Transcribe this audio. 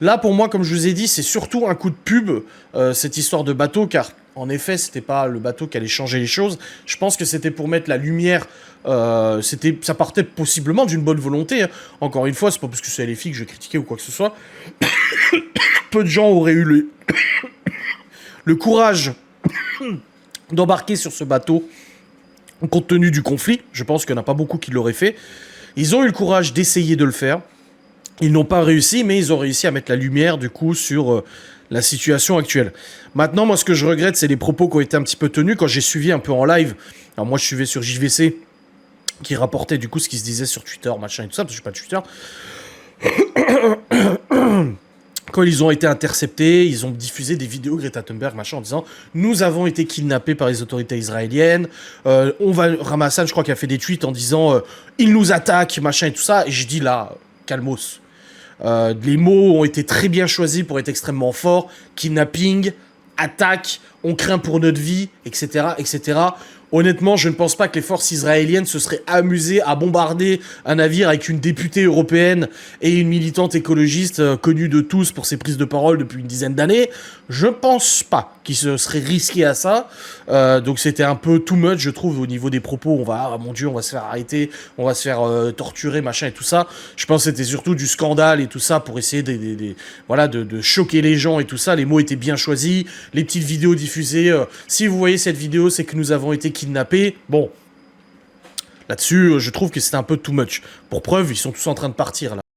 Là, pour moi, comme je vous ai dit, c'est surtout un coup de pub, cette histoire de bateau, car en effet, c'était pas le bateau qui allait changer les choses. Je pense que c'était pour mettre la lumière. Ça partait possiblement d'une bonne volonté, hein. Encore une fois, c'est pas parce que c'est les filles que je vais critiquer ou quoi que ce soit. Peu de gens auraient eu le courage d'embarquer sur ce bateau compte tenu du conflit. Je pense qu'il n'y en a pas beaucoup qui l'auraient fait. Ils ont eu le courage d'essayer de le faire. Ils n'ont pas réussi, mais ils ont réussi à mettre la lumière, du coup, sur la situation actuelle. Maintenant, moi, ce que je regrette, c'est les propos qui ont été un petit peu tenus. Quand j'ai suivi un peu en live, alors moi, je suivais sur JVC, qui rapportait, du coup, ce qui se disait sur Twitter, machin et tout ça, parce que je suis pas de Twitter. Quand ils ont été interceptés, ils ont diffusé des vidéos Greta Thunberg, machin, en disant « Nous avons été kidnappés par les autorités israéliennes. Ramassan, je crois, qui a fait des tweets en disant Ils nous attaquent, machin et tout ça. » Et je dis là, calmos. Les mots ont été très bien choisis pour être extrêmement forts. Kidnapping, attaque, on craint pour notre vie, etc., etc. Honnêtement, je ne pense pas que les forces israéliennes se seraient amusées à bombarder un navire avec une députée européenne et une militante écologiste connue de tous pour ses prises de parole depuis une dizaine d'années. Je pense pas qu'ils se seraient risqués à ça. Donc c'était un peu too much, je trouve, au niveau des propos. Ah mon Dieu, on va se faire arrêter, on va se faire torturer, machin et tout ça. Je pense que c'était surtout du scandale et tout ça pour essayer de choquer les gens et tout ça. Les mots étaient bien choisis, les petites vidéos diffusées. Si vous voyez cette vidéo, c'est que nous avons été kidnappés. Bon, là-dessus, je trouve que c'était un peu too much. Pour preuve, ils sont tous en train de partir là.